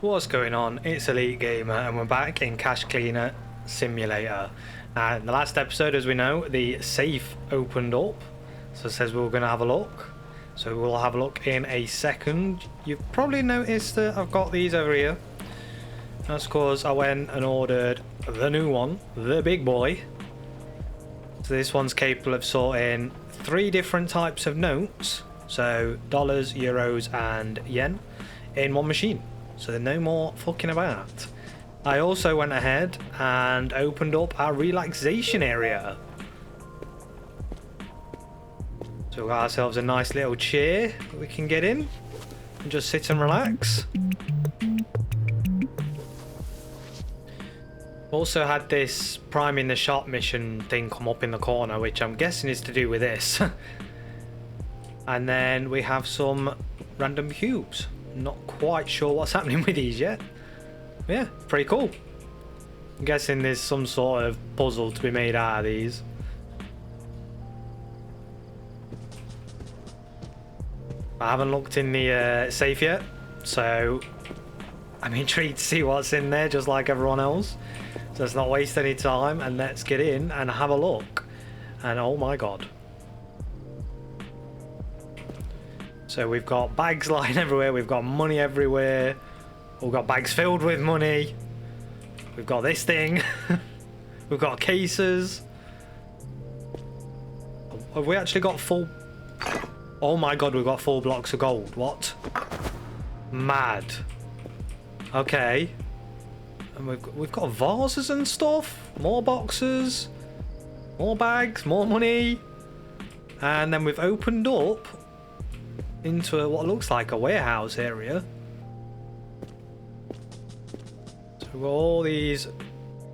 What's going on? It's Elite Gamer and we're back in Cash Cleaner Simulator. In the last episode, as we know, the safe opened up, so it says we were going to have a look. So we'll have a look in a second. You've probably noticed that I've got these over here. That's because I went and ordered the new one, the big boy. So this one's capable of sorting 3 different types of notes, so dollars, euros and yen, in one machine. So there's no more fucking about. I also went ahead and opened up our relaxation area. So we got ourselves a nice little chair that we can get in and just sit and relax. Also had this priming the shop mission thing come up in the corner, which I'm guessing is to do with this. And then we have some random cubes. Not quite sure what's happening with these yet. Yeah, pretty cool. I'm guessing there's some sort of puzzle to be made out of these. I haven't looked in the safe yet, so I'm intrigued to see what's in there, just like everyone else. So let's not waste any time and let's get in and have a look. And oh my god. So we've got bags lying everywhere, we've got money everywhere, we've got bags filled with money, we've got this thing, we've got cases. Have we actually got full... Oh my god, we've got full blocks of gold. What? Mad. Okay. And we've got vases and stuff, more boxes, more bags, more money. And then we've opened up into what looks like a warehouse area. So we've got all these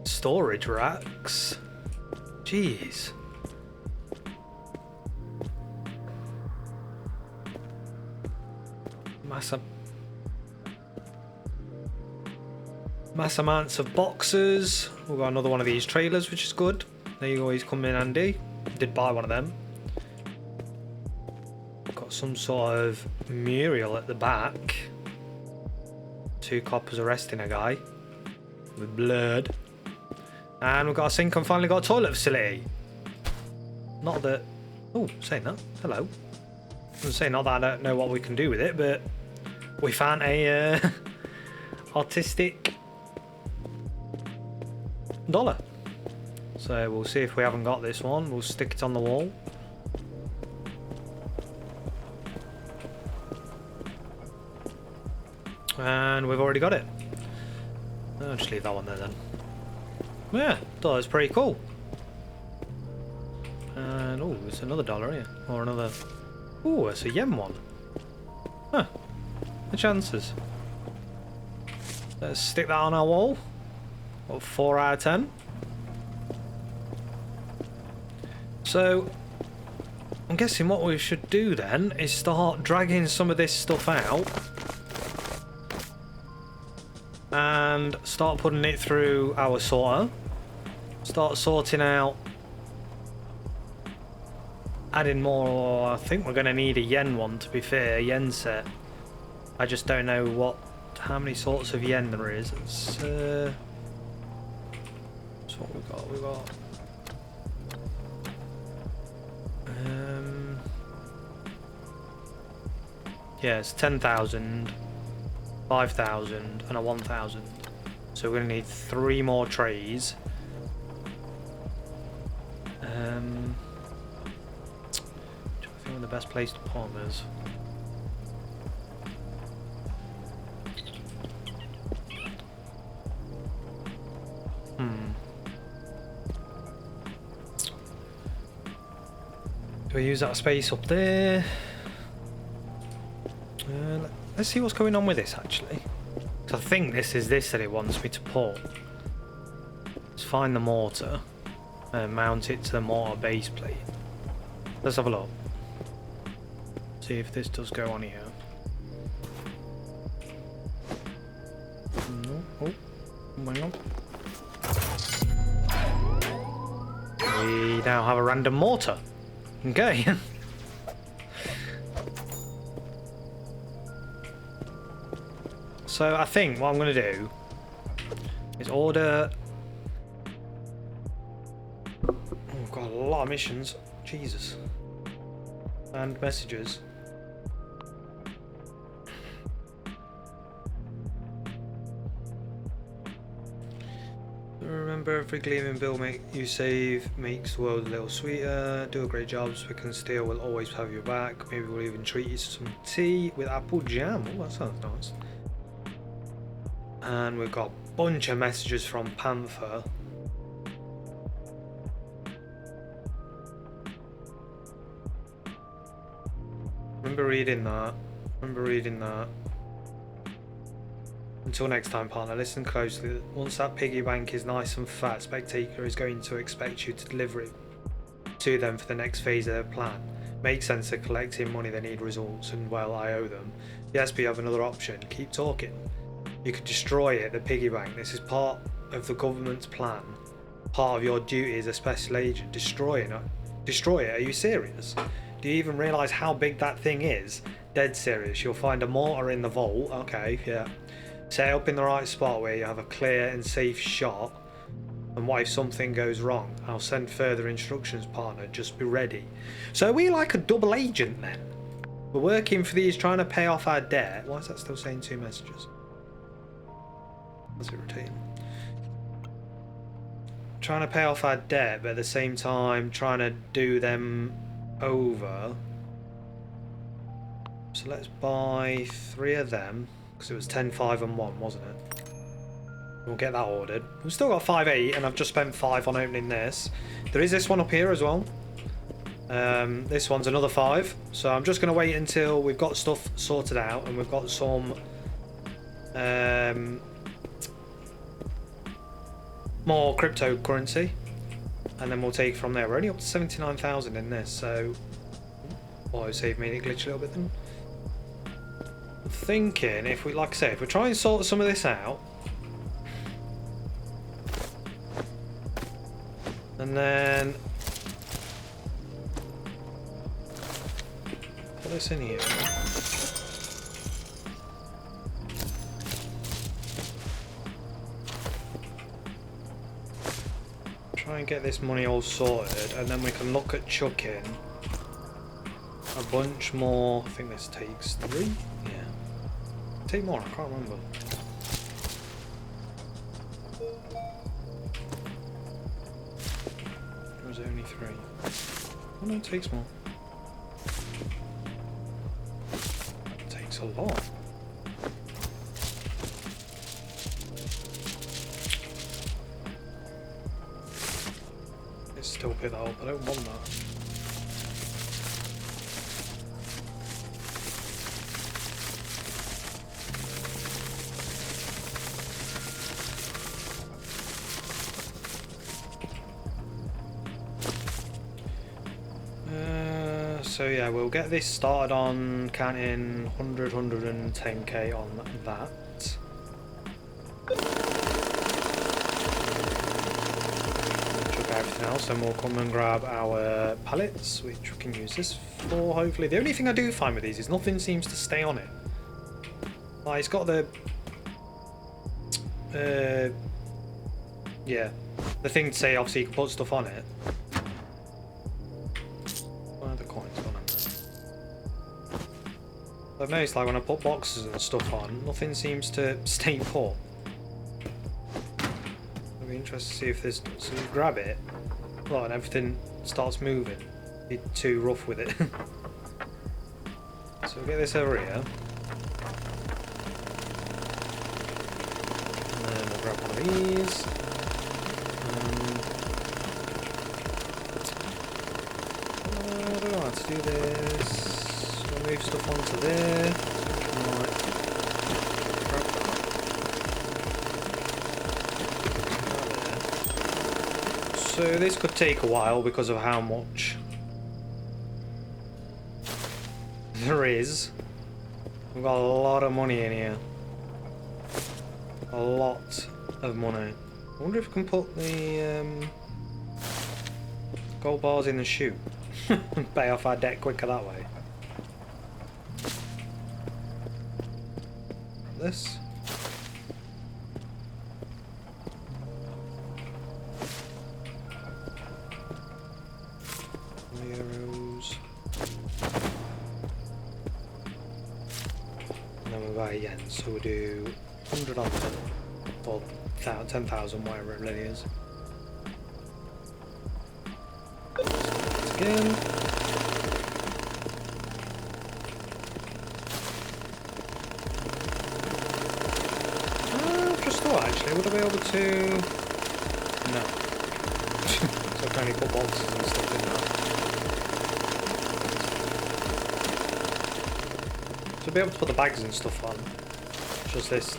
storage racks. Jeez. Mass amounts of boxes. We've got another one of these trailers, which is good. They always come in handy. Did buy one of them. Got some sort of mural at the back. 2 coppers arresting a guy with blood. And we've got a sink and finally got a toilet facility. Not that... Oh, saying that. Hello. I was saying not that I don't know what we can do with it, but we found a artistic dollar. So we'll see if we haven't got this one. We'll stick it on the wall. And we've already got it. I'll just leave that one there then. Yeah, dollar's pretty cool. And oh, there's another dollar here. Or another... Oh, it's a yen one. Huh. The chances. Let's stick that on our wall. What, 4 out of 10? So, I'm guessing what we should do then is start dragging some of this stuff out. And start putting it through our sorter. Start sorting out. Adding more. I think we're going to need a yen one, to be fair, a yen set. I just don't know how many sorts of yen there is. It's that's what we got. We got yeah, it's 10,000, 5,000 and a 1,000. So we're going to need 3 more trays. I think the best place to put them is. Do we use that space up there? Let's see what's going on with this actually. So I think this is this that it wants me to put. Let's find the mortar and mount it to the mortar base plate. Let's have a look. See if this does go on here. No. Oh, hang on. We now have a random mortar. Okay. So I think what I'm going to do is order... Oh, I've got a lot of missions. Jesus. And messages. Remember, every gleaming bill you save makes the world a little sweeter. Do a great job, Spick and Steel will always have your back. Maybe we'll even treat you to some tea with apple jam. Oh, that sounds nice. And we've got a bunch of messages from Panther. Remember reading that. Until next time, partner, listen closely. Once that piggy bank is nice and fat, Spectator is going to expect you to deliver it to them for the next phase of their plan. Makes sense, they're collecting money, they need results, and well, I owe them. Yes, but you have another option. Keep talking. You could destroy it, the piggy bank. This is part of the government's plan. Part of your duty as a special agent. Destroy it? Are you serious? Do you even realise how big that thing is? Dead serious. You'll find a mortar in the vault. Okay, yeah. Set it up in the right spot where you have a clear and safe shot. And what if something goes wrong? I'll send further instructions, partner. Just be ready. So are we like a double agent then? We're working for these, trying to pay off our debt. Why is that still saying 2 messages? That's irritating. Trying to pay off our debt, but at the same time trying to do them over. So let's buy 3 of them, because it was 10, 5 and 1, wasn't it? We'll get that ordered. We've still got 5, 8, and I've just spent 5 on opening this. There is this one up here as well. This one's another 5. So I'm just going to wait until we've got stuff sorted out and we've got some more cryptocurrency, and then we'll take from there. We're only up to 79,000 in this, so autosave made it glitch a little bit then. I'm thinking if we, like I say, if we try and sort some of this out, and then put this in here. Try and get this money all sorted, and then we can look at chucking a bunch more. I think this takes 3. Yeah. Take more, I can't remember. Or is it only 3? Oh no, it takes more. It takes a lot. Let's still pick that up, I don't want that. So yeah, we'll get this started on counting 100, 110k on that. Chuck everything else, and we'll come and grab our pallets, which we can use this for, hopefully. The only thing I do find with these is nothing seems to stay on it. Like, it's got the... yeah, the thing to say, obviously you can put stuff on it. I've noticed, like, when I put boxes and stuff on, nothing seems to stay put. I'll be interested to see if there's... So you grab it, well, and everything starts moving. Be too rough with it. So we'll get this over here. And then we'll grab one of these. I don't know how to do this. Move stuff onto there. Right. So this could take a while because of how much there is. We've got a lot of money in here. A lot of money. I wonder if we can put the gold bars in the chute and pay off our debt quicker that way. This. yen, so we'll do 100 on 10, or 10,000, whatever it really is. Again. Just thought actually, would I be able to? No. So I can only put boxes and stuff in there. So I'll be able to put the bags and stuff on. It's just this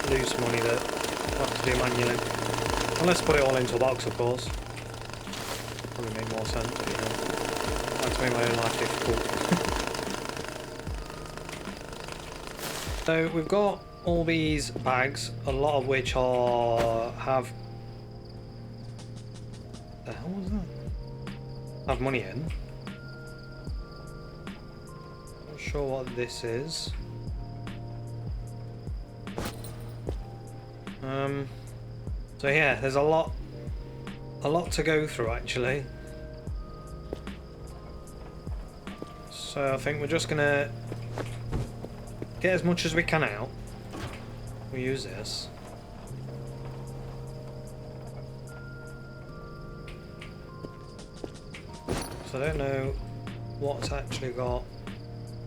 loose money that I have to do manually. Unless I put it all into a box, of course. Probably make more sense, but you know, I like to make my own life difficult. So we've got all these bags, a lot of which have the hell was that? Have money in. Not sure what this is. So yeah, there's a lot to go through actually. So I think we're just gonna get as much as we can out. We'll use this. So I don't know what's actually got.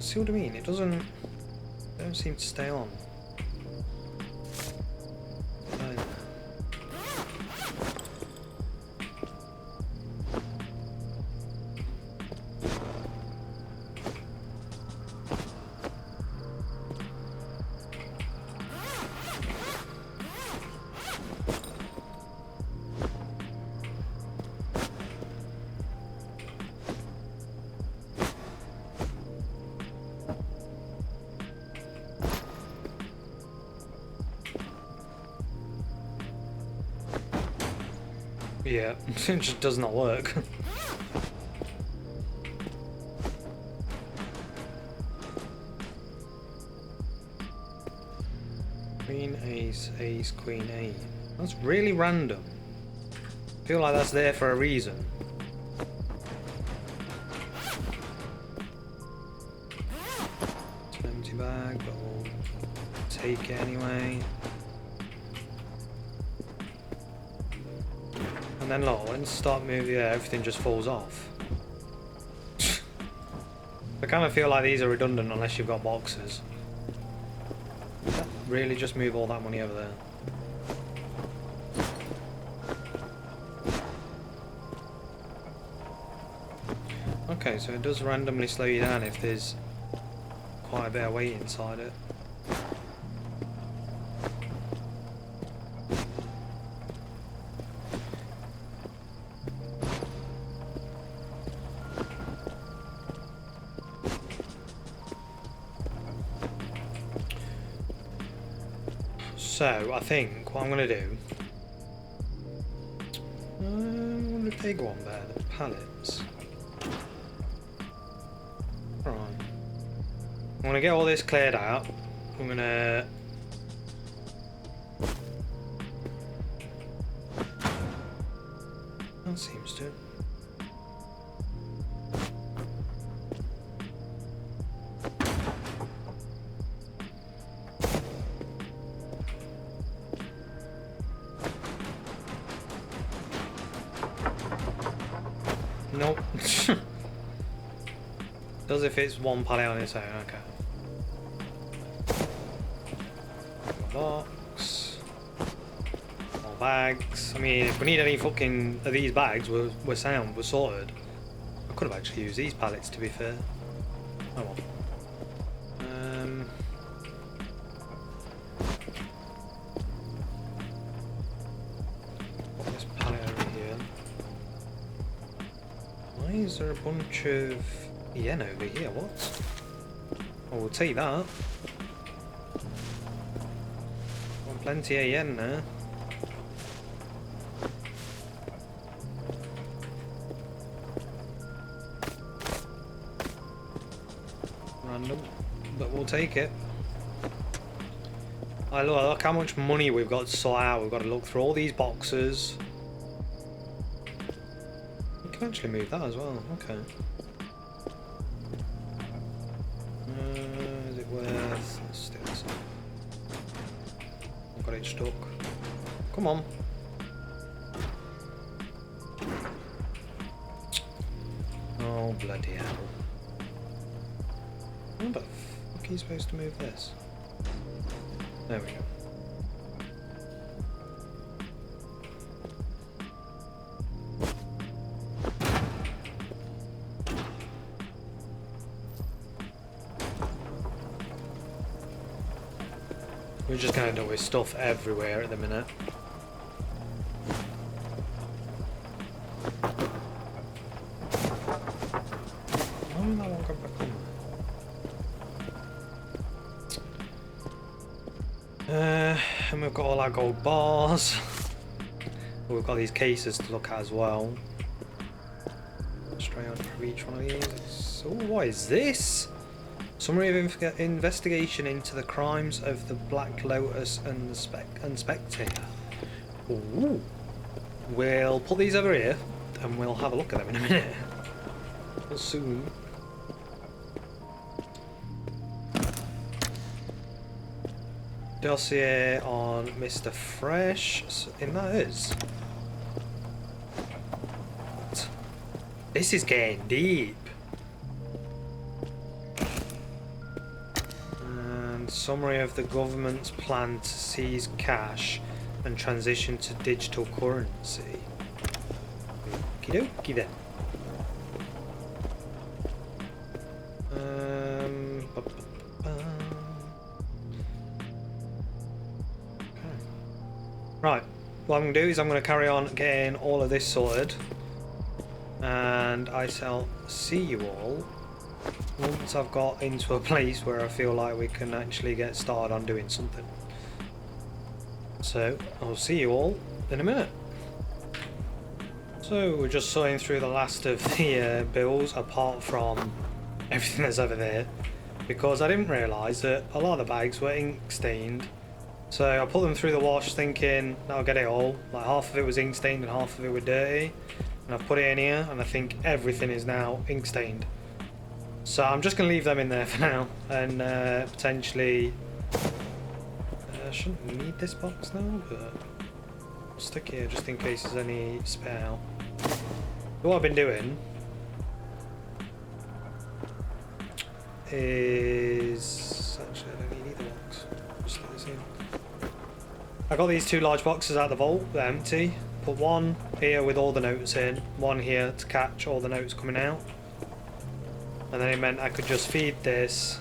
See what I mean? It don't seem to stay on. Yeah, it just does not work. Queen, ace, ace, queen, eight. That's really random. I feel like that's there for a reason. It's an empty bag, but we'll take it anyway. And then look, when you start moving, yeah, everything just falls off. I kind of feel like these are redundant unless you've got boxes. Really just move all that money over there. Okay, so it does randomly slow you down if there's quite a bit of weight inside it. So, I think what I'm going to do... I want the big one there, the pallets. Right. I'm going to get all this cleared out. I'm going to... That seems to... Nope. Does if it's one pallet on its own, okay. Box. More bags. I mean, if we need any fucking of these bags, we're sound, we're sorted. I could have actually used these pallets to be fair. Oh well. Put this pallet over here. Why is there a bunch of yen over here? What? Oh, we'll take that. Got plenty of yen there. Random, but we'll take it. Look how much money we've got to sort out. We've got to look through all these boxes. We can actually move that as well. Okay. Is it worth? Got it stuck. Come on. Oh, bloody hell. How the fuck are you supposed to move this? There we go. We're just going to end up with stuff everywhere at the minute. Why did that one come back on there? And we've got all our gold bars. We've got these cases to look at as well. Straight on for each one of these. So what is this? Summary of investigation into the crimes of the Black Lotus and Spectator. Ooh. We'll put these over here and we'll have a look at them in a minute. Soon. Dossier on Mr. Fresh. In that is. What? This is getting deep. Summary of the government's plan to seize cash and transition to digital currency. Okie dokie then. Okay. Right, what I'm going to do is I'm going to carry on getting all of this sorted, and I shall see you all once I've got into a place where I feel like we can actually get started on doing something. So I'll see you all in a minute. So we're just sorting through the last of the bills, apart from everything that's over there, because I didn't realise that a lot of the bags were ink stained. So I put them through the wash thinking I'll get it all, like half of it was ink stained and half of it were dirty, and I've put it in here and I think everything is now ink stained. So I'm just going to leave them in there for now, and potentially I shouldn't need this box now, but I'll stick here just in case there's any spare. What I've been doing is actually I don't need either box. Just let this in. I got these two large boxes out of the vault, they're empty. Put one here with all the notes in, one here to catch all the notes coming out. And then it meant I could just feed this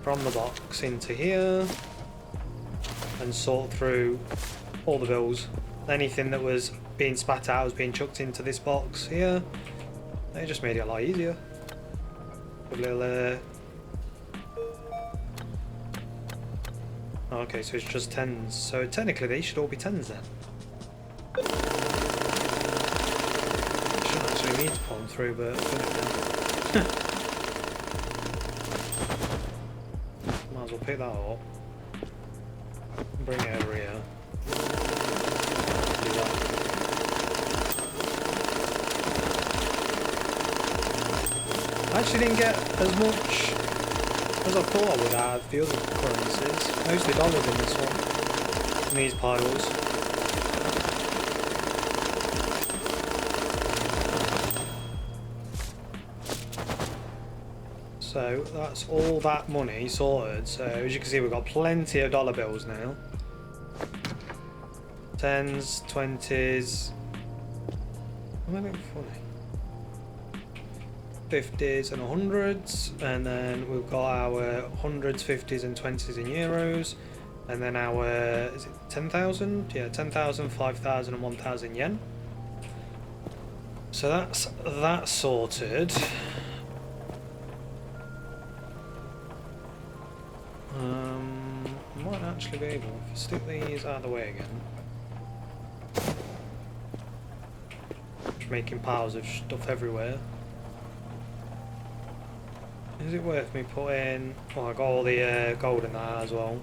from the box into here and sort through all the bills. Anything that was being spat out was being chucked into this box here. It just made it a lot easier. A little, okay, so it's just 10s. So technically they should all be 10s then. I shouldn't actually need to put them through, but I've done it now. Might as well pick that up. Bring it over here. Do that. I actually didn't get as much as I thought I would out of the other currencies. Mostly dollars in this one. In these piles. So that's all that money sorted. So as you can see, we've got plenty of dollar bills now. 10s, 20s. Am I looking funny? 50s and 100s, and then we've got our 100s, 50s, and 20s in euros, and then our is it 10,000? Yeah, 10,000, 5,000, and 1,000 yen. So that's that sorted. Might actually be able to stick these out of the way again. Just making piles of stuff everywhere. Is it worth me putting... Oh, I got all the gold in that as well.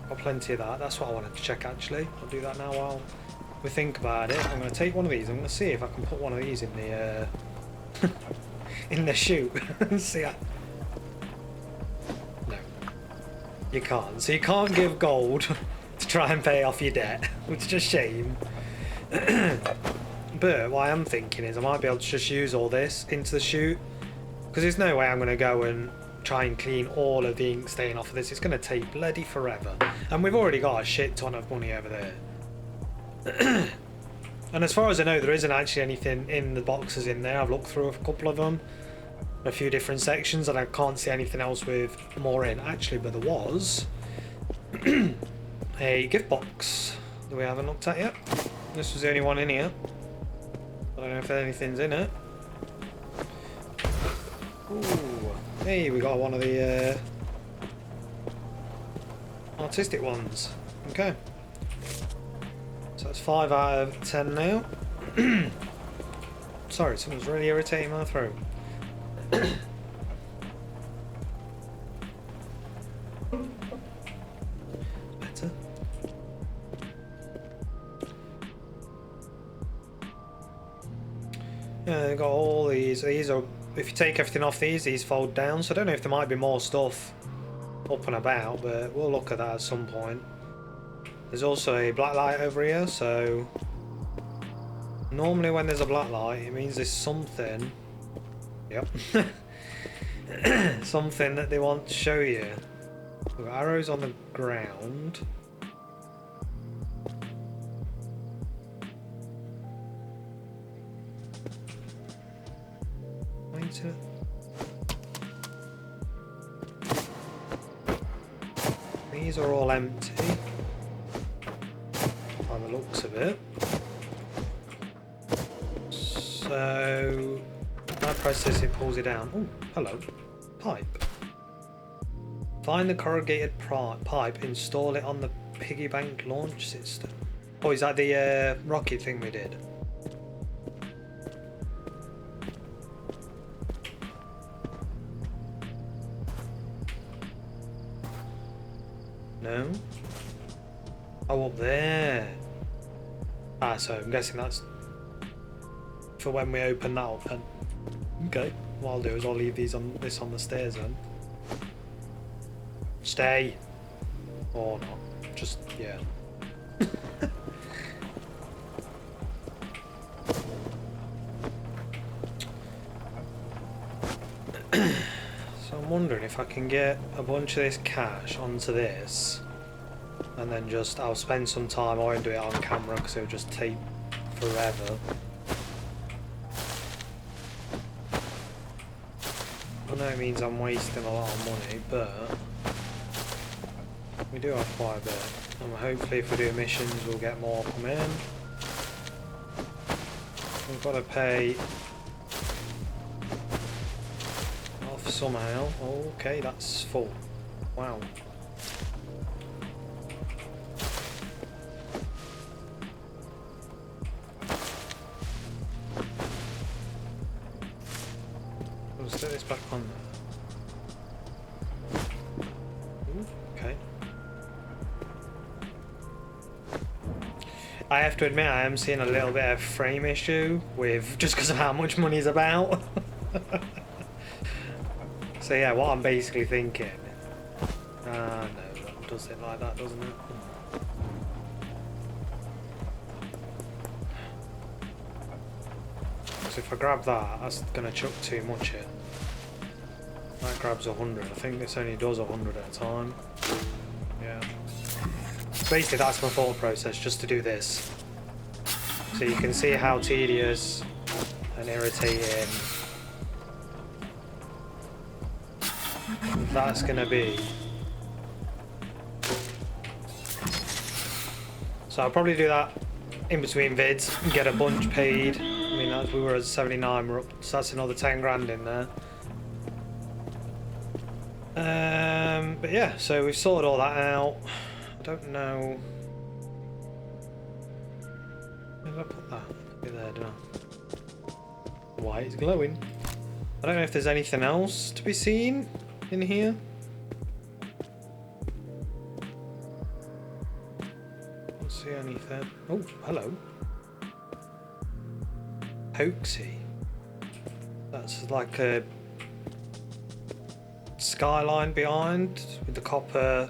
Got plenty of that. That's what I wanted to check actually. I'll do that now while we think about it. I'm going to take one of these. I'm going to see if I can put one of these in the in the chute. See that? No. You can't. So you can't give gold to try and pay off your debt, which is a shame. But what I am thinking is I might be able to just use all this into the chute, because there's no way I'm going to go and try and clean all of the ink stain off of this. It's going to take bloody forever, and we've already got a shit ton of money over there. And as far as I know, there isn't actually anything in the boxes in there. I've looked through a couple of them, a few different sections, and I can't see anything else with more in. Actually, but there was a gift box that we haven't looked at yet. This was the only one in here. I don't know if anything's in it. Ooh, hey, we got one of the artistic ones. Okay. So that's 5 out of 10 now. Sorry, someone's really irritating my throat. Better. Yeah, they've got all these. These are, if you take everything off these fold down. So I don't know if there might be more stuff up and about, but we'll look at that at some point. There's also a black light over here, so normally when there's a black light, it means there's something. Yep. Something that they want to show you. We've got arrows on the ground. Wait a minute. These are all empty. By the looks of it. So when I press this, it pulls it down. Oh, hello. Pipe. Find the corrugated pipe, install it on the piggy bank launch system. Oh, is that the rocket thing we did? No? Oh, up there. Ah, so I'm guessing that's for when we open that up then. Okay. What I'll do is I'll leave this on the stairs then. Stay. Or not. Just, yeah. So I'm wondering if I can get a bunch of this cash onto this, and then just, I'll spend some time, I won't do it on camera because it'll just take forever. I know it means I'm wasting a lot of money, but we do have quite a bit, and hopefully if we do missions we'll get more come in. We've got to pay off somehow. Okay, that's full. Wow. Let's set this back on there. Ooh, okay. I have to admit I am seeing a little bit of frame issue with just because of how much money's about. So yeah, what I'm basically thinking. No, that does it like that, doesn't it? So if I grab that, that's gonna chuck too much in. That grabs 100. I think this only does 100 at a time. Yeah. Basically, that's my thought process, just to do this. So you can see how tedious and irritating that's gonna be. So I'll probably do that in between vids and get a bunch paid. I mean, as we were at 79, we're up, so that's another 10 grand in there. But yeah, so we've sorted all that out. I don't know. Where did I put that? Put it there, didn't I? Why it's glowing. I don't know if there's anything else to be seen in here. Can't see anything. Oh, hello. Hoaxy. That's like a skyline behind with the copper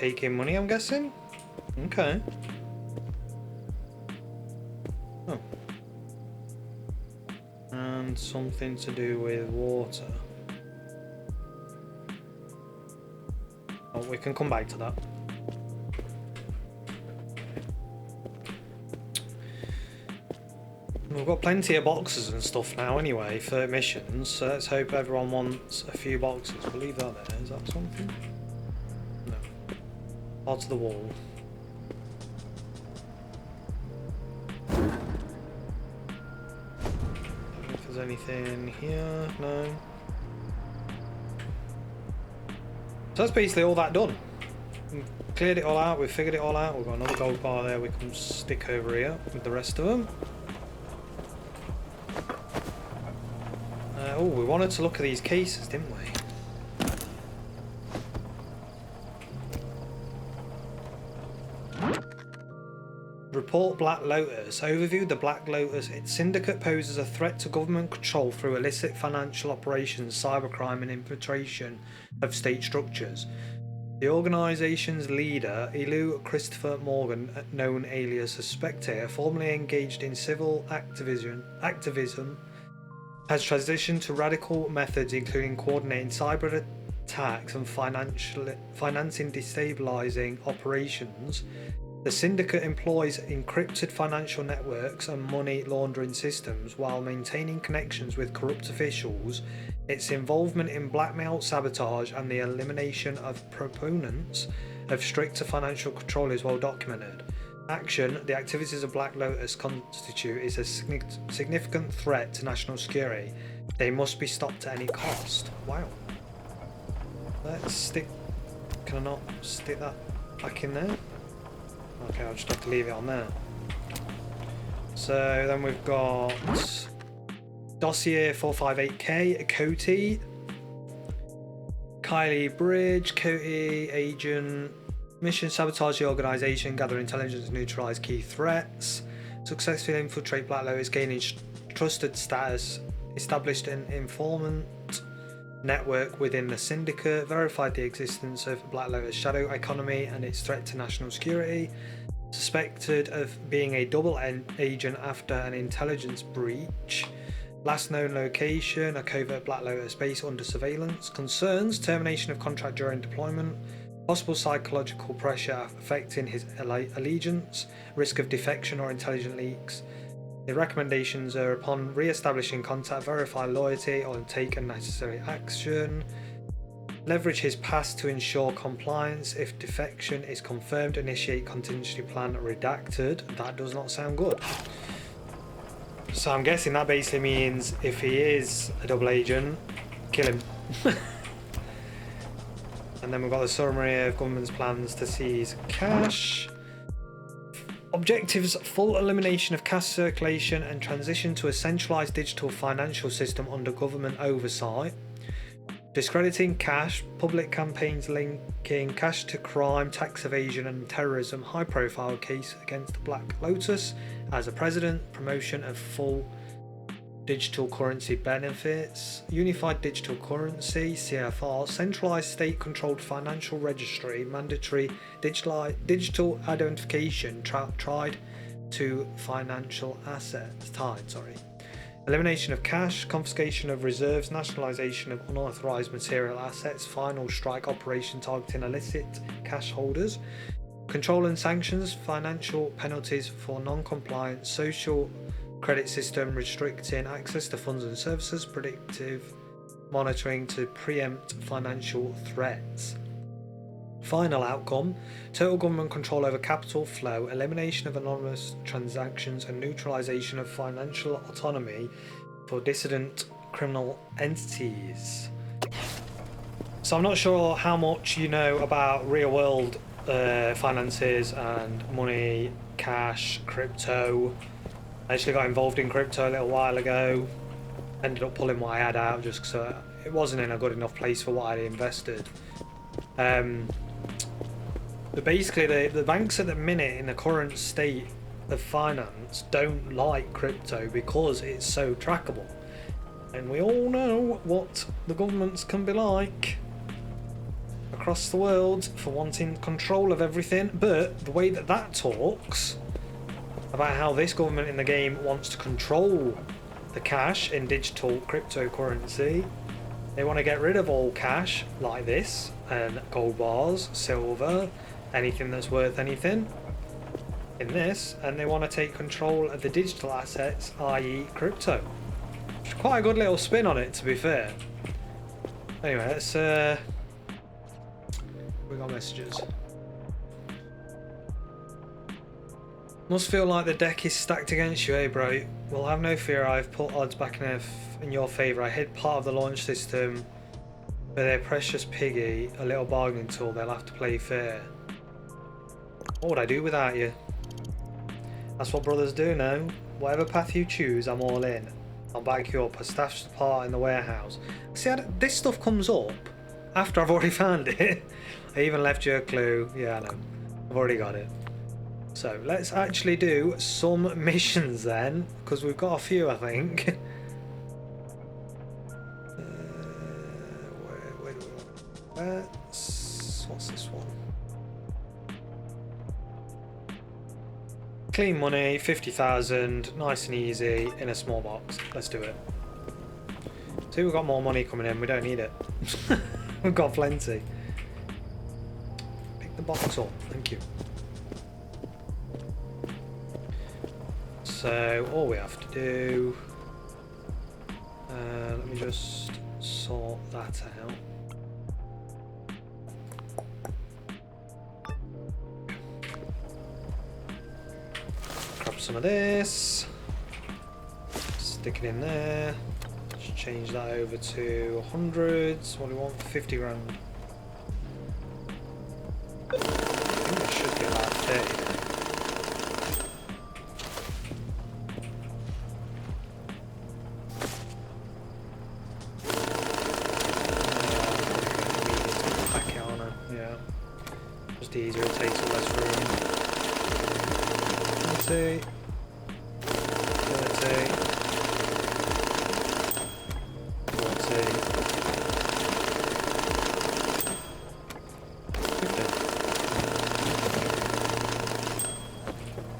taking money, I'm guessing? Okay. Oh. And something to do with water. Oh, we can come back to that. We've got plenty of boxes and stuff now anyway for missions, so let's hope everyone wants a few boxes. We'll leave that there. Is that something? No. Parts of the wall. If there's anything here, no. So that's basically all that done. We've cleared it all out, we've figured it all out. We've got another gold bar there we can stick over here with the rest of them. Oh, we wanted to look at these cases, didn't we? Report Black Lotus. Overview: the Black Lotus. Its syndicate poses a threat to government control through illicit financial operations, cybercrime and infiltration of state structures. The organisation's leader, Elu Christopher Morgan, known alias as Spectator, formerly engaged in civil activism, has transitioned to radical methods including coordinating cyber attacks and financing destabilising operations. The syndicate employs encrypted financial networks and money laundering systems while maintaining connections with corrupt officials. Its involvement in blackmail, sabotage and the elimination of proponents of stricter financial control is well documented. Action: the activities of Black Lotus constitute is a significant threat to national security. They must be stopped at any cost. Wow. Let's stick... Can I not stick that back in there? Okay, I'll just have to leave it on there. So then we've got Dossier 458K, Coty, Kylie Bridge, Coty Agent. Mission: sabotage the organisation, gather intelligence and neutralise key threats. Successfully infiltrate Black Lotus, gaining trusted status. Established an informant network within the syndicate. Verified the existence of Black Lotus shadow economy and its threat to national security. Suspected of being a double agent after an intelligence breach. Last known location: a covert Black Lotus base under surveillance. Concerns: termination of contract during deployment. Possible psychological pressure affecting his allegiance, risk of defection or intelligent leaks. The recommendations are: upon re-establishing contact, verify loyalty or take unnecessary action. Leverage his past to ensure compliance. If defection is confirmed, initiate contingency plan redacted. That does not sound good. So I'm guessing that basically means if he is a double agent, kill him. And then we've got the summary of government's plans to seize cash. Objectives: full elimination of cash circulation and transition to a centralised digital financial system under government oversight. Discrediting cash, public campaigns linking cash to crime, tax evasion and terrorism. High profile case against Black Lotus as a president. Promotion of full digital currency benefits. Unified digital currency, CFR. Centralised state-controlled financial registry. Mandatory digital identification tied to financial assets. Elimination of cash. Confiscation of reserves. Nationalisation of unauthorised material assets. Final strike operation targeting illicit cash holders. Control and sanctions. Financial penalties for non-compliance. Social credit system restricting access to funds and services. Predictive monitoring to preempt financial threats. Final outcome: total government control over capital flow, elimination of anonymous transactions and neutralisation of financial autonomy for dissident criminal entities. So I'm not sure how much you know about real world finances and money, cash, crypto. I actually got involved in crypto a little while ago. Ended up pulling what I had out just because it wasn't in a good enough place for what I'd invested. But basically the banks at the minute in the current state of finance don't like crypto because it's so trackable. And we all know what the governments can be like. across the world for wanting control of everything. But the way that that talks about how this government in the game wants to control the cash in digital cryptocurrency. They want to get rid of all cash like this, and gold bars, silver, anything that's worth anything in this, and they want to take control of the digital assets, i.e. crypto. Which is quite a good little spin on it, to be fair. Anyway, let's we got messages. Must feel like the deck is stacked against you, eh, bro? Well, have no fear. I've put odds back in your favour. I hid part of the launch system for their precious piggy, a little bargaining tool. They'll have to play fair. What would I do without you? That's what brothers do now. Whatever path you choose, I'm all in. I'll back you up. I stashed the part in the warehouse. See, this stuff comes up after I've already found it. I even left you a clue. Yeah, I know. I've already got it. So let's actually do some missions then, because we've got a few, I think. What's this one? Clean money, 50,000, nice and easy in a small box. Let's do it. See, we've got more money coming in. We don't need it. We've got plenty. Pick the box up. Thank you. So all we have to do, let me just sort that out. Grab some of this, stick it in there, just change that over to hundreds. What do we want? 50 grand. I think it should be about 30. Easier, it takes less room. 20, 30, 40, 50.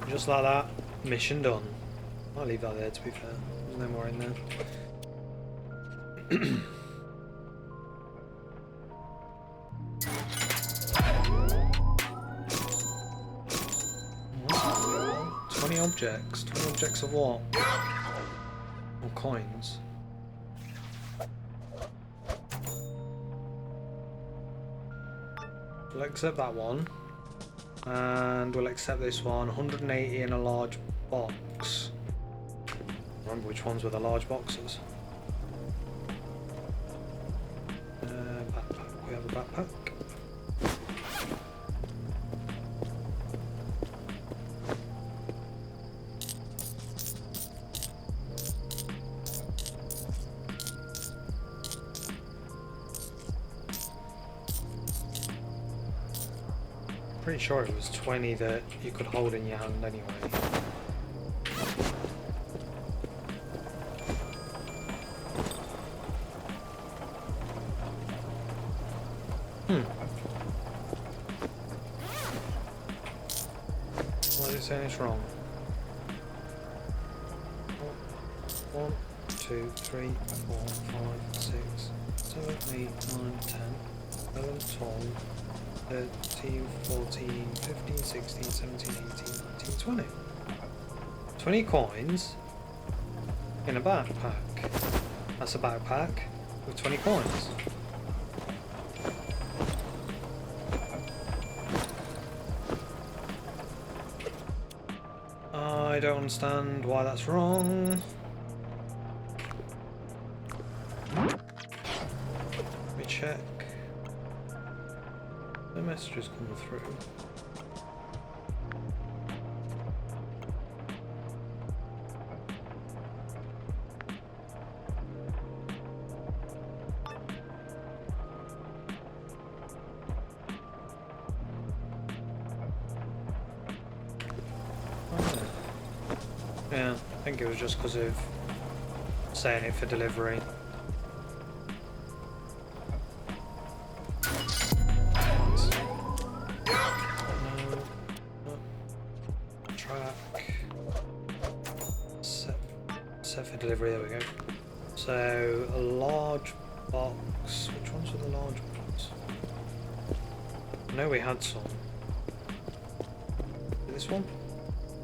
Just like that, mission done. I'll leave that there, to be fair. There's no more in there. Objects. 20 objects of what? Or coins. We'll accept that one. And we'll accept this one. 180 in a large box. Remember which ones were the large boxes. Backpack. We have a backpack. Pretty sure it was 20 that you could hold in your hand anyway. Why is it saying it's wrong? 1, 2, 3, 4, 5, 6, 7, 8, 9, 10, 11, 12. 13, 14, 15, 16, 17, 18, 19, 20. 20 coins in a backpack. That's a backpack with 20 coins. I don't understand why that's wrong. Let me check. The messages come through. Oh. Yeah, I think it was just because of saying it for delivery. delivery, there we go. So, a large box. Which ones were the large ones? I know we had some. This one?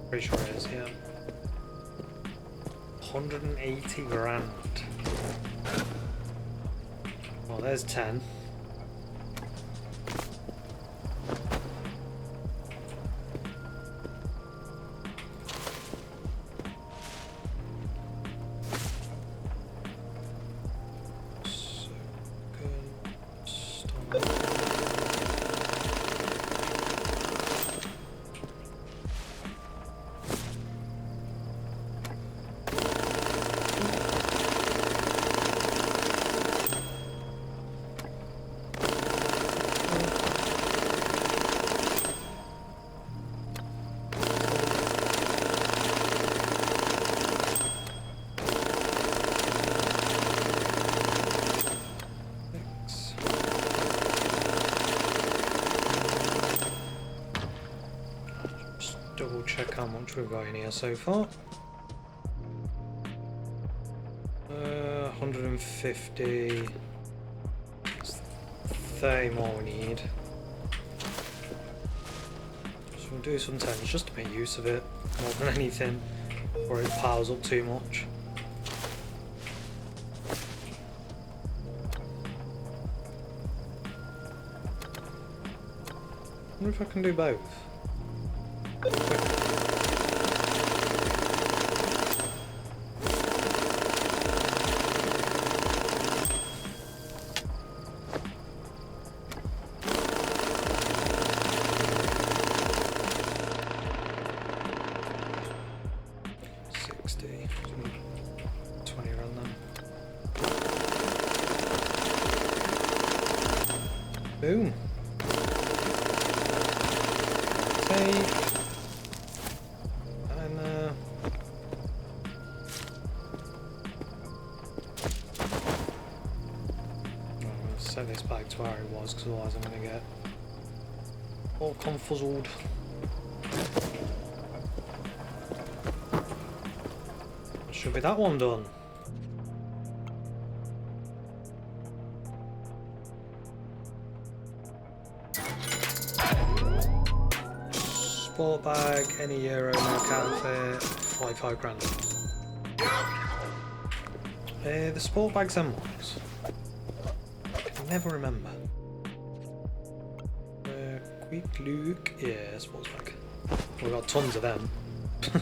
Pretty sure it is, yeah. 180 grand. Well, there's 10. Double check how much we've got in here so far. 150. 30 more we need. So we'll do some tens just to make use of it more than anything, or it piles up too much. I wonder if I can do both. Boom. Take. And I'm going to set this back to where it was, because otherwise I'm going to get all confuzzled. Should be that one done. Sport bag, any euro, no counterfeit, 45 grand. The sport bag's M1s. I can never remember. Quick look, yeah, sports bag. We've got tons of them. I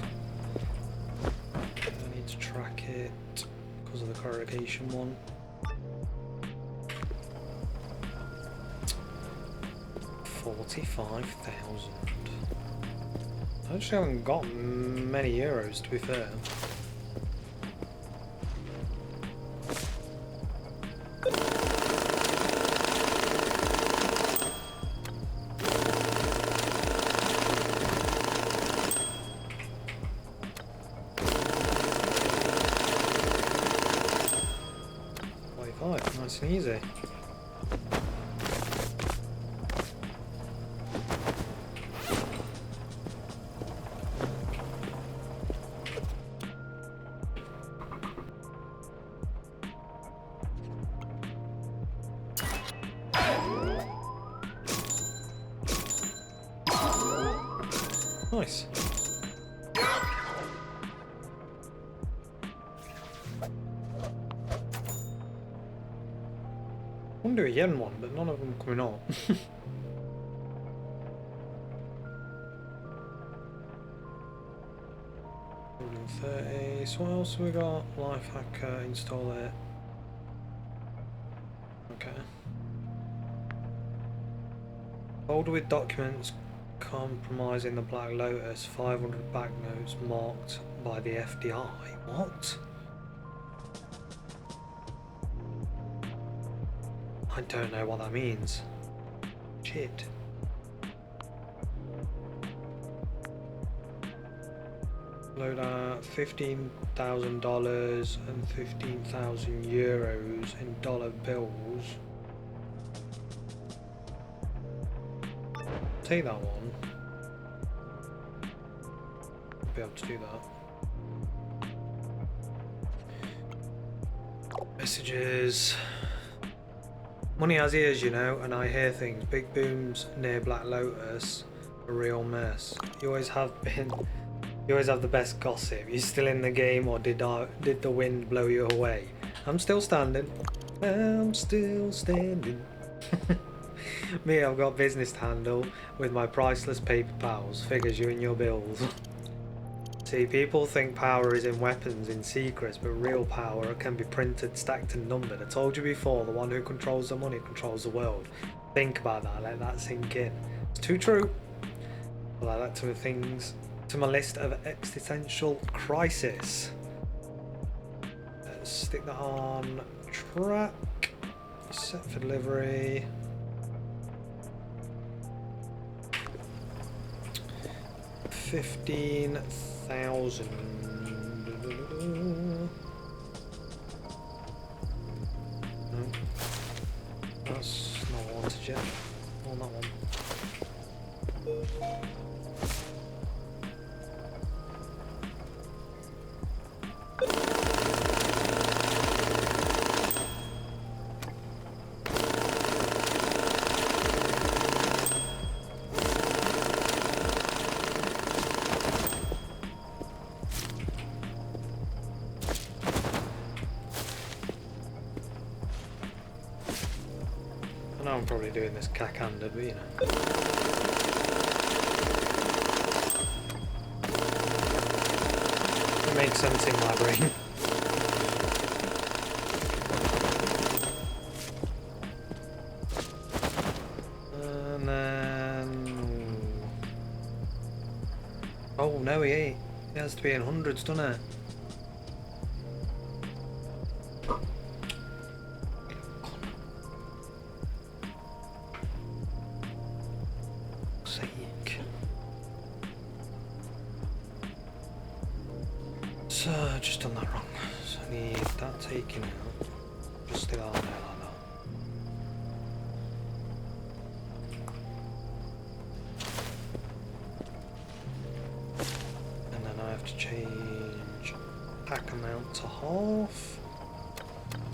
need to track it because of the corrugation one. $45,000. I actually haven't got many euros, to be fair. Nice and easy. Nice. I want to do a yen one, but none of them coming up. 130. So what else have we got? Life hacker, install it. Okay. Folder with documents compromising the Black Lotus, 500 banknotes marked by the FDI. What? I don't know what that means. Shit. Load out $15,000 and 15,000 euros in dollar bills. Take that one. I'll be able to do that. Messages. Money has ears, you know, and I hear things. Big booms near Black Lotus. A real mess. You always have been. You always have the best gossip. You still in the game, or did the wind blow you away? I'm still standing. I'm still standing. Me, I've got business to handle with my priceless paper pals. Figures you in your bills. See, people think power is in weapons, in secrets, but real power can be printed, stacked and numbered. I told you before, the one who controls the money controls the world. Think about that, let that sink in. It's too true. I'll add that to my list of existential crisis. Let's stick that on track. Set for delivery. $15,000. No, that's not wanted yet. On that one. I know I'm probably doing this cack-handed, but you know. It makes sense in my brain. And then... Oh no, he ain't. It has to be in hundreds, doesn't it? So, just done that wrong. So I need that taken out. Just stick that on there like that. And then I have to change pack amount to half.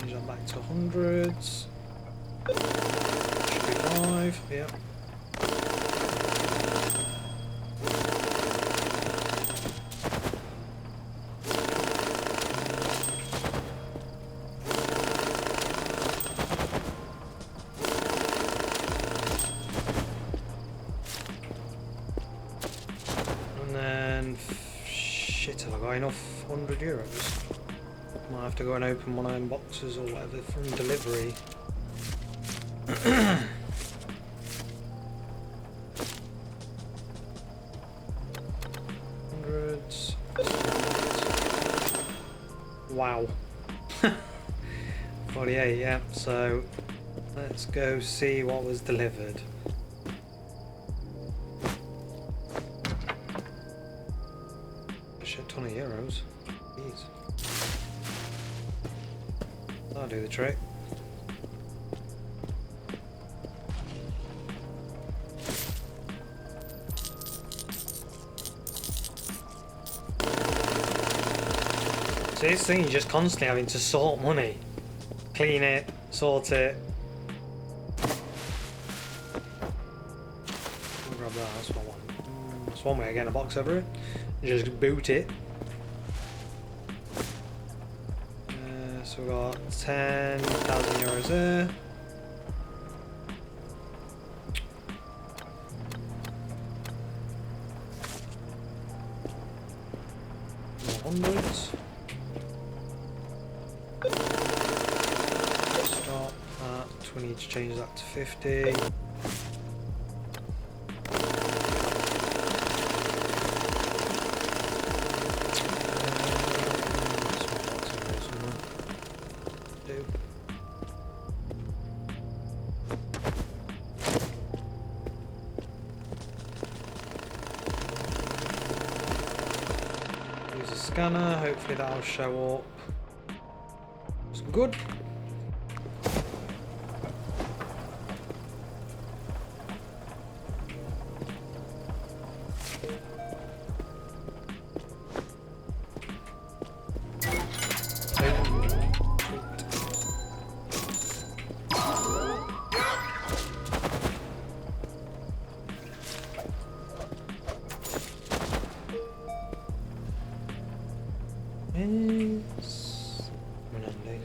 Change that back to hundreds. Should be 5, yep. Shit, have I got enough €100? Might have to go and open one of them boxes or whatever from delivery. Hundreds. Wow. 48, yeah. So let's go see what was delivered. Ton of euros. Jeez. That'll do the trick. So this thing, you're just constantly having to sort money. Clean it, sort it. I'll grab that, that's what I want. That's one way of getting a box over it. Just boot it. So we got 10,000 euros there. More hundreds. Stop that. We need to change that to 50. Scanner, hopefully that'll show up. It's good. is Menandi.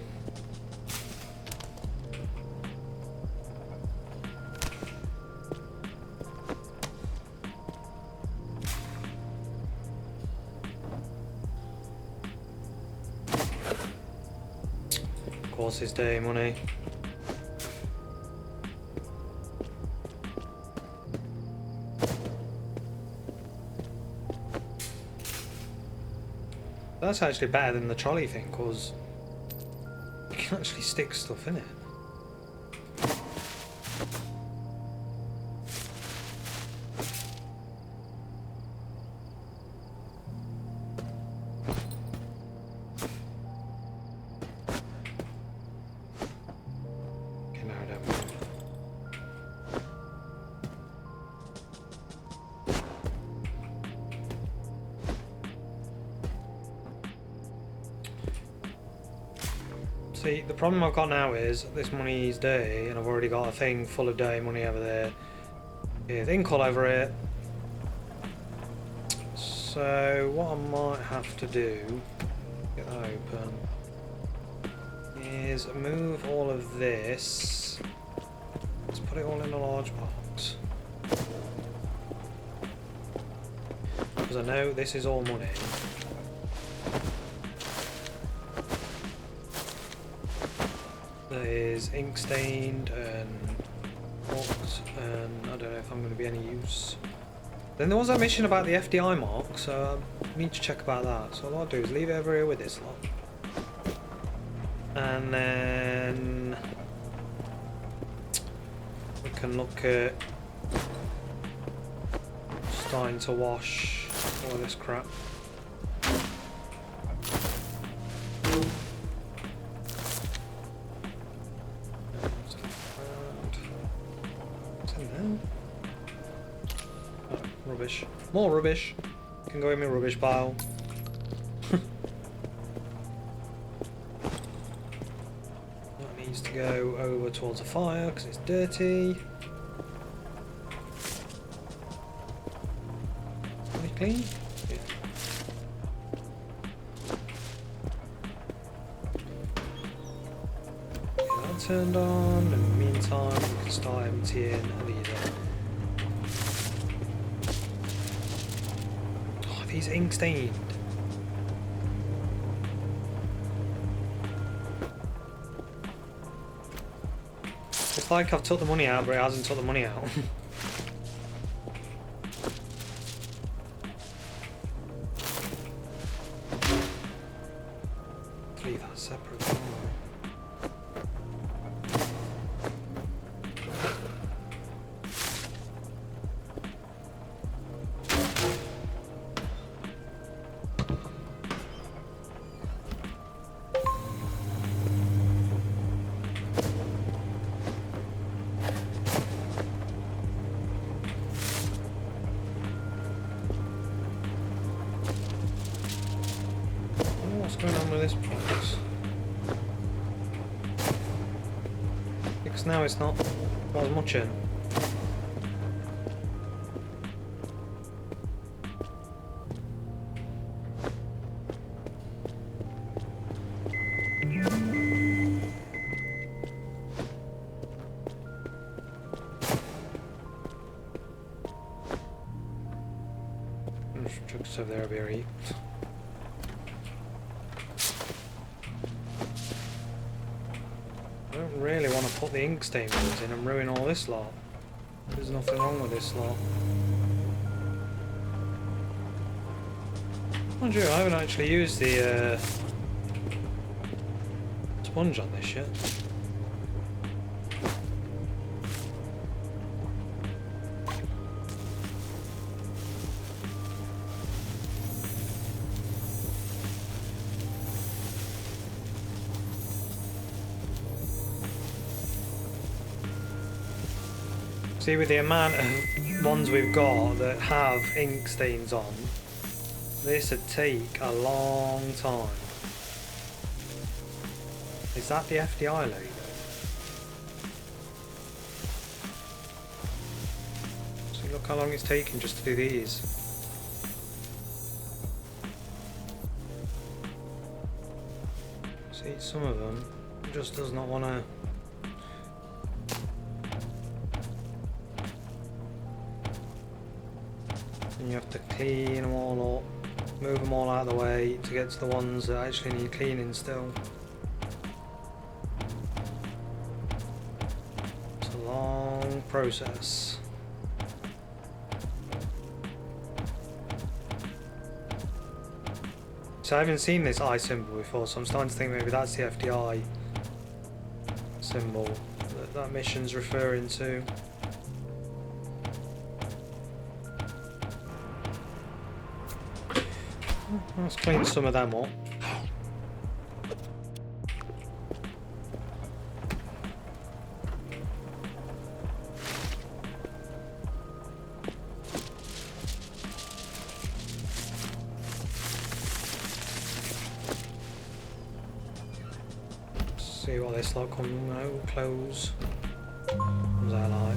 Of course, it's day money. That's actually better than the trolley thing, because you can actually stick stuff in it. Okay, now I don't mind. See, the problem I've got now is this money is day, and I've already got a thing full of day money over there. With ink all over it. So what I might have to do, get that open, is move all of this. Let's put it all in a large box. Because I know this is all money. That is ink stained and marked, and I don't know if I'm going to be any use. Then there was that mission about the FDI mark, so I need to check about that. So what I'll do is leave it over here with this lot. And then we can look at starting to wash all this crap. Rubbish. More rubbish. Can go in my rubbish pile. That needs to go over towards the fire because it's dirty. Are they clean? Yeah. Get that turned on. In the meantime, we can start emptying these out. He's ink stained. It's like I've took the money out, but it hasn't took the money out. Leave that separate. What's going on with this box? Because now it's not as much in. Trucks over there very. I don't really want to put the ink stain ones in and ruin all this lot. There's nothing wrong with this lot. Mind you, I haven't actually used the sponge on this yet. See, with the amount of ones we've got that have ink stains on, this would take a long time. Is that the FDI logo? See, look how long it's taken just to do these. Defeat some of them. It just does not want to. And you have to clean them all up, move them all out of the way to get to the ones that actually need cleaning still. It's a long process. So I haven't seen this I symbol before, so I'm starting to think maybe that's the FDI symbol that mission's referring to. Let's clean some of them up. See what this lot comes out, close. Comes out like.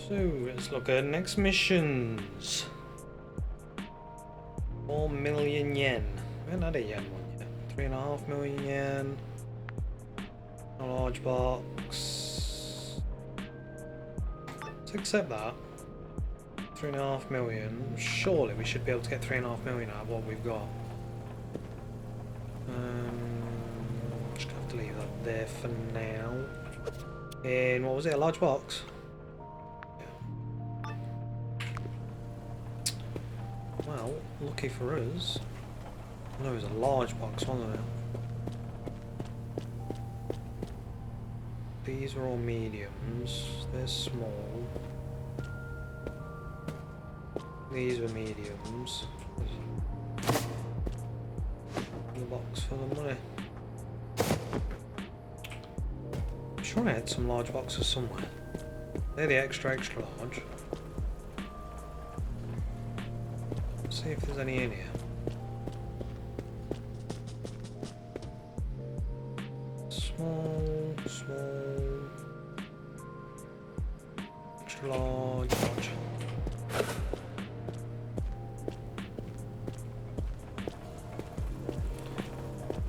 So let's look at next missions. 4 million yen. We haven't had a yen one yet. 3.5 million yen. A large box. Let's accept that. 3.5 million. Surely we should be able to get 3.5 million out of what we've got. Just gonna have to leave that there for now. In what was it? A large box. Well, lucky for us. No, it was a large box, wasn't it? These are all mediums. They're small. These were mediums. The box for the money. I'm sure I had some large boxes somewhere. They're the extra large. See if there's any in here. Small, extra large.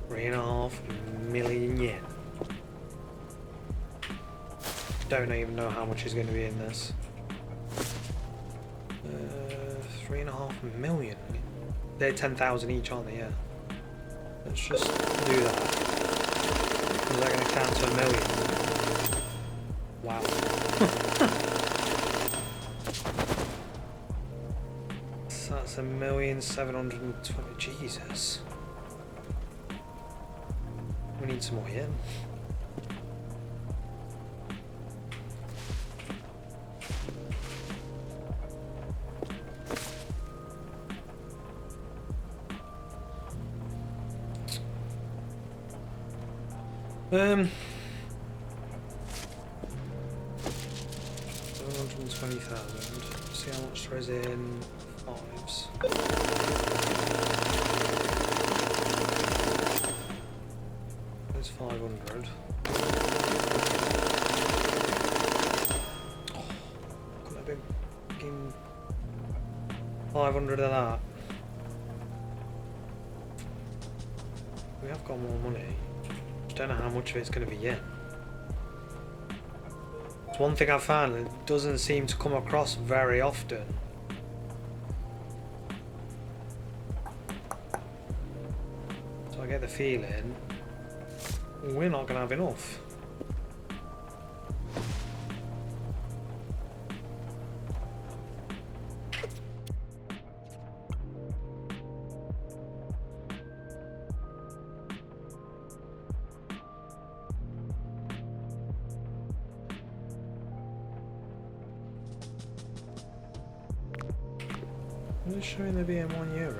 3.5 million yen. Don't even know how much is going to be in this. 3.5 million. They're 10,000 each, aren't they? Yeah. Let's just do that. Is that going to count to a million? Wow. So that's 1,720,000. Jesus. We need some more yen. Um, 720,000. See how much there is in fives. There's 500. Oh, could I be fucking 500 of that? We have got more money. Don't know how much of it's going to be yet. It's one thing I've found that doesn't seem to come across very often. So I get the feeling we're not going to have enough. What is showing there being €1 in?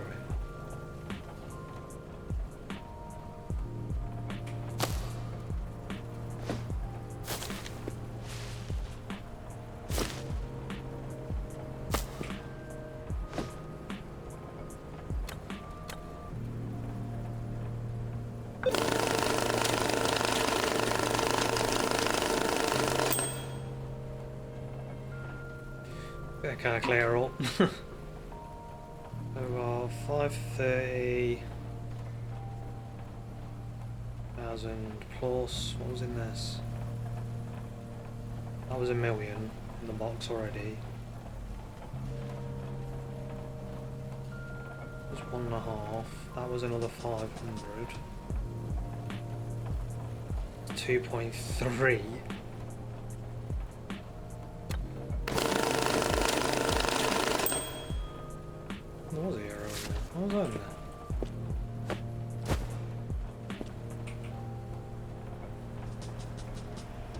Bit of calculator up. Over 530,000 plus. What was in this? That was $1 million in the box already. That was 1.5. That was another 500. 2.3. There was a euro in there. What was that in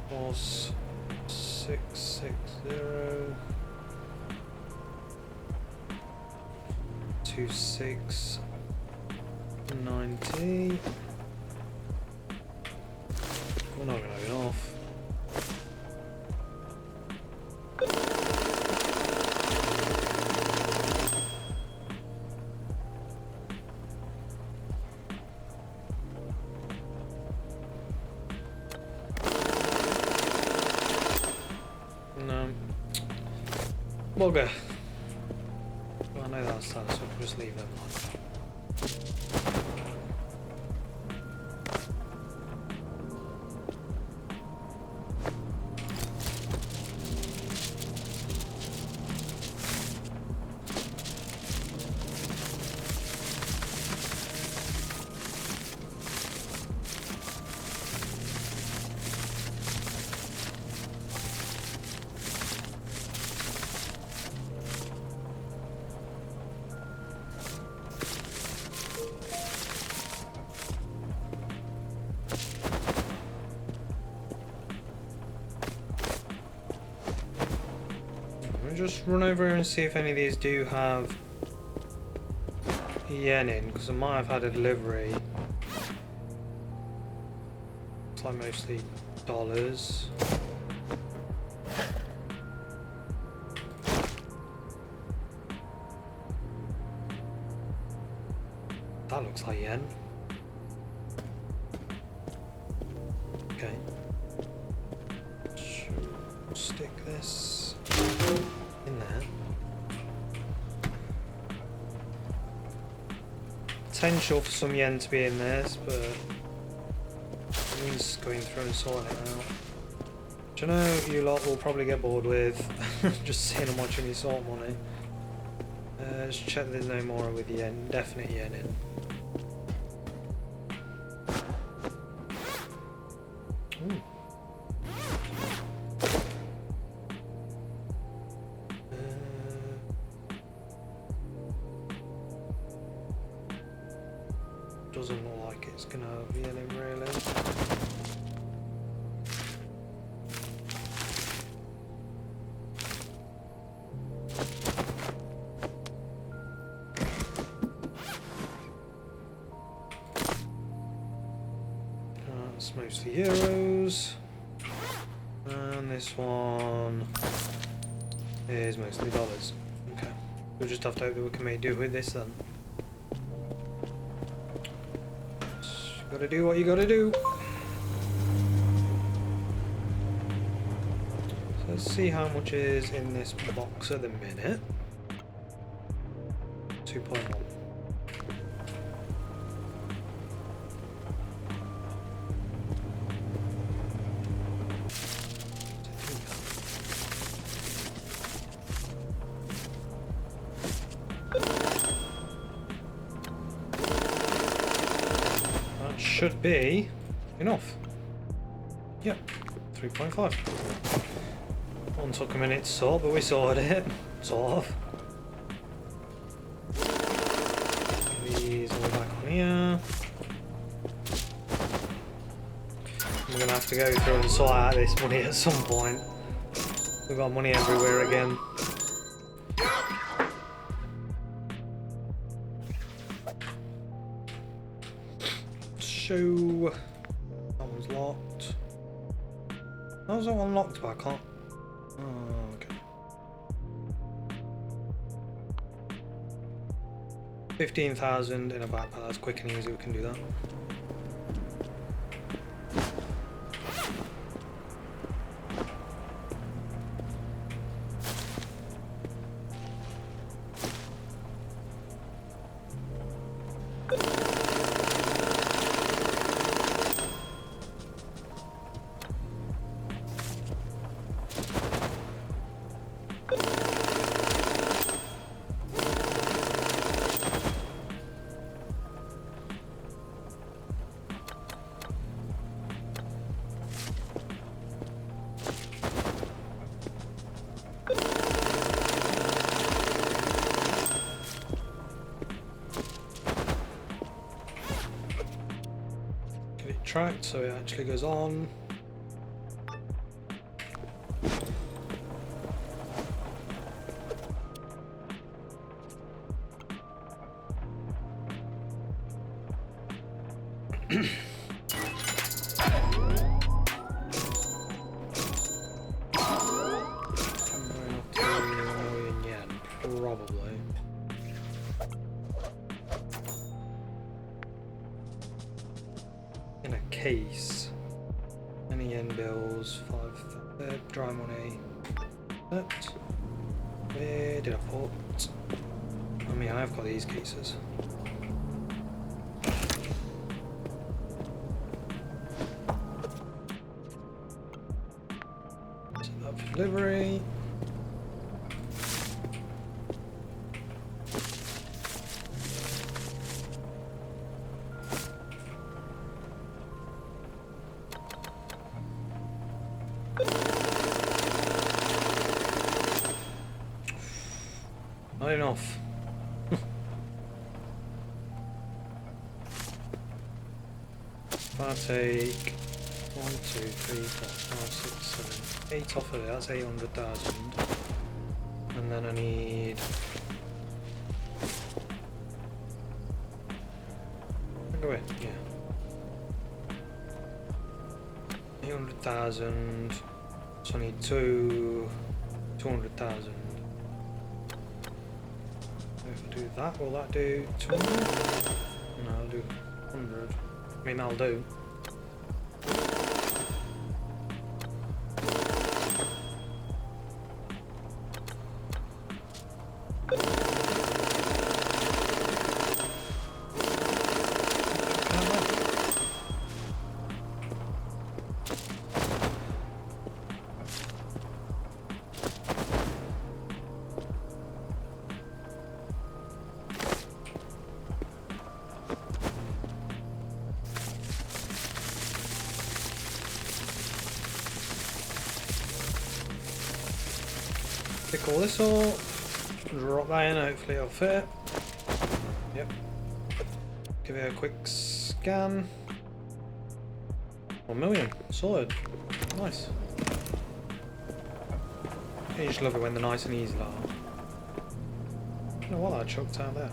there? Was 660 2690. We're not gonna have enough. Bugger. Well, I know that's that, so we'll just leave them like that. Just run over and see if any of these do have yen in, because I might have had a delivery. It's like mostly dollars. That looks like yen. Okay. Stick this in there. Potential for some yen to be in this, but it means going through and sorting it out. Do you know you lot will probably get bored with just seeing and watching me sort money. Let's check there's no more with yen. Definite yen in. Ooh. Doesn't look like it's gonna be any really. That's mostly euros, and this one is mostly dollars. Okay, we'll just have to hope that we can make do with this then. Gotta do what you gotta do. So let's see how much is in this box at the minute. 2.1. Should be enough. Yep, 3.5. One took a minute to sort, but we sorted it, sort of. These all back on here. We're gonna have to go through and sort out this money at some point. We've got money everywhere again. show. That one's locked. That was all unlocked, but I can't. Oh, okay. 15,000 in a backpack. That's quick and easy. We can do that. Tracked so it actually goes on. Probably. In a case. Any yen bills, 5 dry money. That. Where did I put? I mean, I've got these cases. Set up for delivery. Not enough. If I take 1, 2, 3, 4, 5, 6, 7, 8 off of it, that's 800,000. And then I need. Go away, yeah. 800,000. So I need 200,000. If I do that, will that do 200? No, I'll do 100. I mean, I'll do. Pick all this up, drop that in, hopefully it'll fit. Yep. Give it a quick scan. 1 million, sorted. Nice. You just love it when they're nice and easy like that. I don't know what I chucked out there.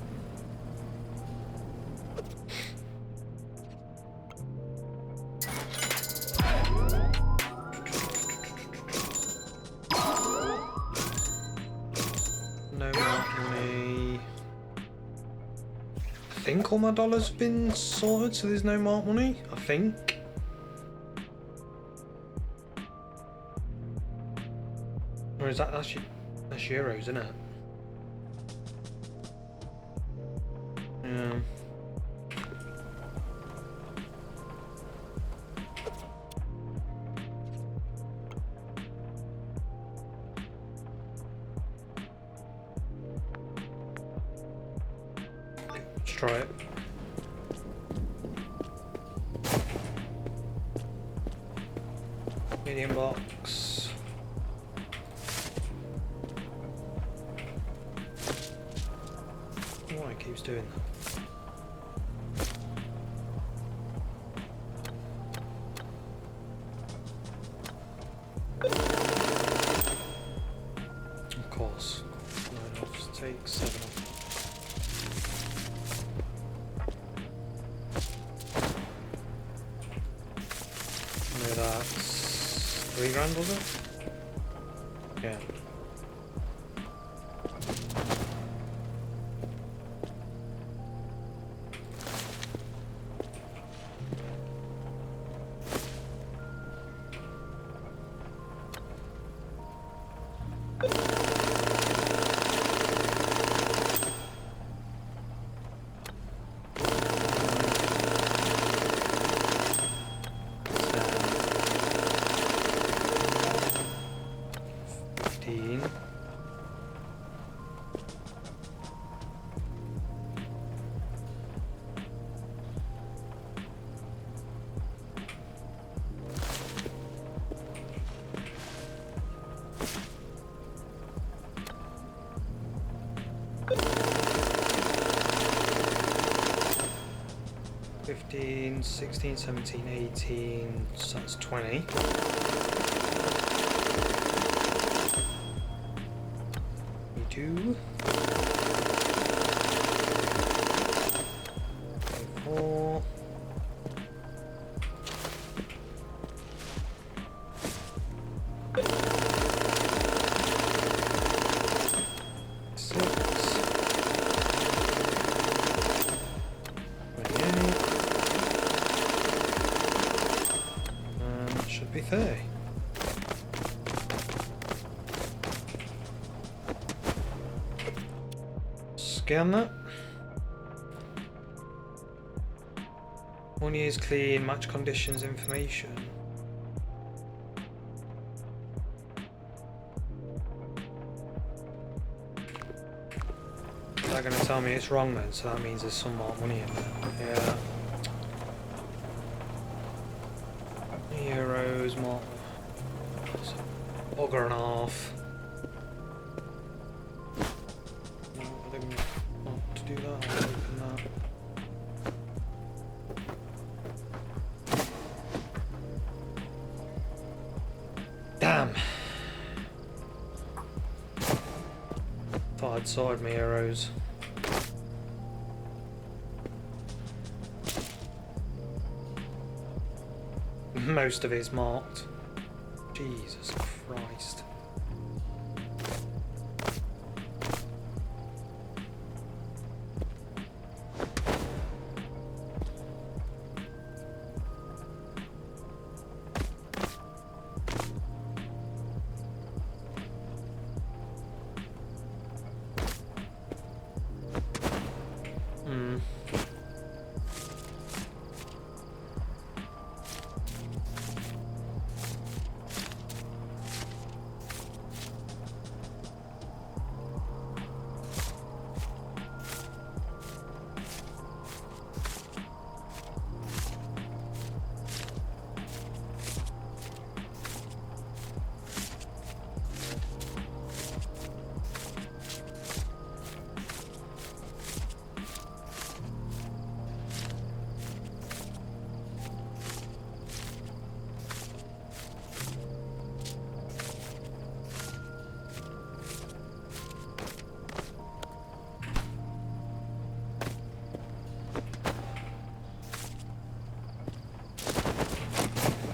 I think all my dollars have been sorted, so there's no marked money. I think. Or is that's euros, isn't it? Yeah. Let's try it. Medium box. Why it keeps doing that? Of course. Right, I'll just take 7 off. grand, was it? Yeah. $15, $16, $17, $18, so that's $20. $22. $24. Should be 30. Scan that. 1 year's clean, match conditions information. Is that going to tell me it's wrong then? So that means there's some more money in there. Yeah. Euros more. Bugger and half. No, I didn't want to do that. I'll open that. Damn. Thought I'd sorted my euros. Most of it's marked. Jesus Christ.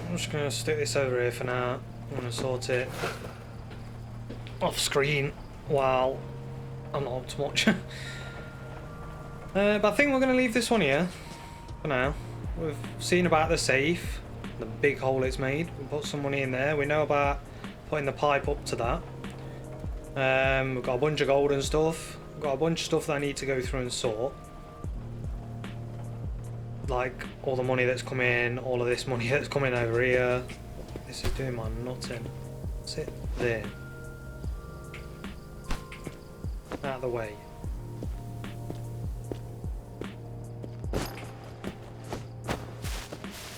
I'm just going to stick this over here for now. I'm going to sort it off screen while I'm not up to much. But I think we're going to leave this one here for now. We've seen about the safe, the big hole it's made. We put some money in there. We know about putting the pipe up to that. We've got a bunch of gold and stuff. We've got a bunch of stuff that I need to go through and sort. Like all the money that's come in, all of this money that's coming over here. This is doing my nutting. Sit there. Out of the way.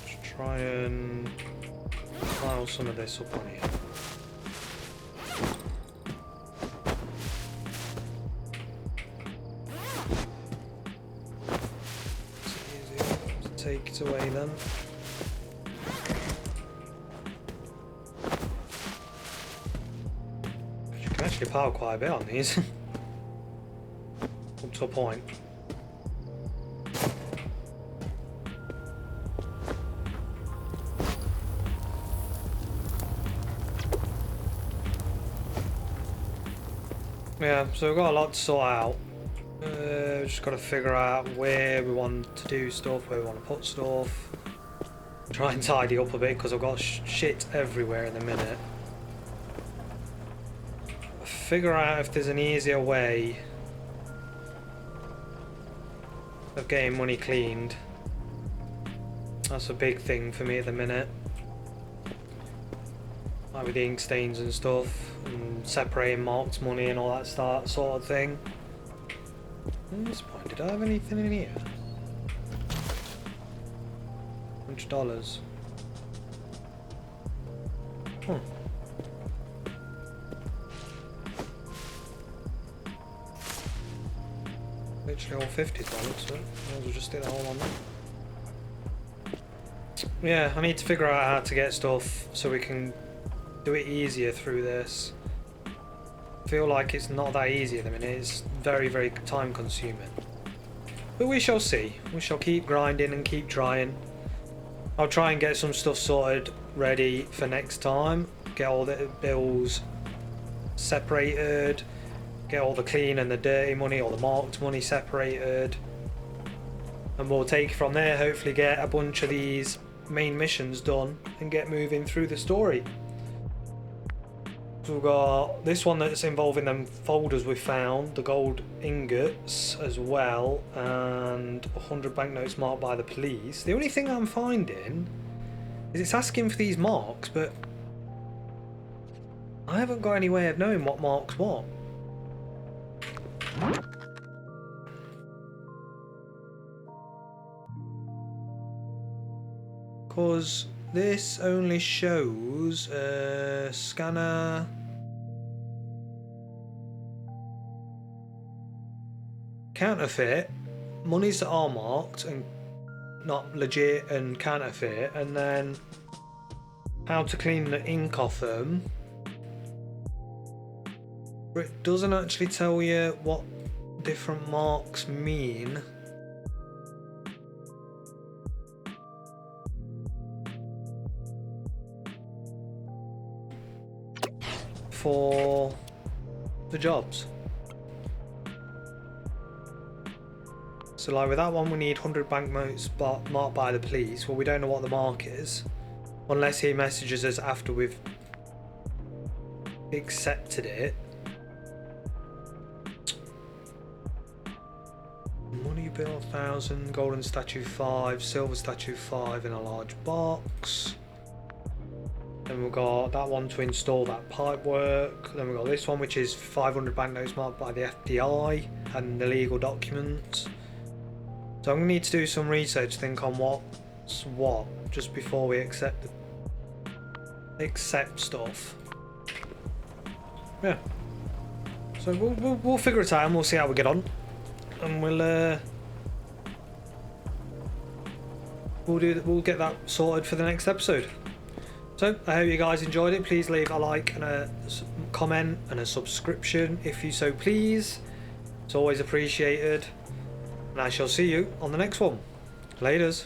Just try and pile some of this up on here. Take it away then. You can actually pile quite a bit on these. Up to a point. Yeah, so we've got a lot to sort out. Just got to figure out where we want to do stuff, where we want to put stuff. Try and tidy up a bit because I've got shit everywhere in the minute. Figure out if there's an easier way of getting money cleaned. That's a big thing for me at the minute. Like with the ink stains and stuff, and separating marked money and all that sort of thing. At this point, did I have anything in here? $100. Literally all 50s by looks of it. Might as well just stick that all on there. Yeah, I need to figure out how to get stuff so we can do it easier through this. I feel like it's not that easy at the minute. It's very, very time consuming. But we shall see. We shall keep grinding and keep trying. I'll try and get some stuff sorted ready for next time. Get all the bills separated. Get all the clean and the dirty money, all the marked money separated. And we'll take it from there, hopefully get a bunch of these main missions done and get moving through the story. So we've got this one that's involving them folders we found, the gold ingots as well, and 100 banknotes marked by the police. The only thing I'm finding is it's asking for these marks, but I haven't got any way of knowing what marks what. Because this only shows scanner, counterfeit, monies that are marked and not legit and counterfeit, and then how to clean the ink off them. But it doesn't actually tell you what different marks mean. For the jobs. So like with that one we need 100 banknotes marked by the police. Well, we don't know what the mark is unless he messages us after we've accepted it. Money bill 1,000, golden statue 5, silver statue 5 in a large box. Then we've got that one to install that pipe work. Then we've got this one which is 500 banknotes marked by the FBI and the legal documents. So I'm going to need to do some research, think on what's what, just before we accept stuff. Yeah. So we'll figure it out and we'll see how we get on. And we'll get that sorted for the next episode. So I hope you guys enjoyed it. Please leave a like and a comment and a subscription if you so please. It's always appreciated. And I shall see you on the next one. Laters.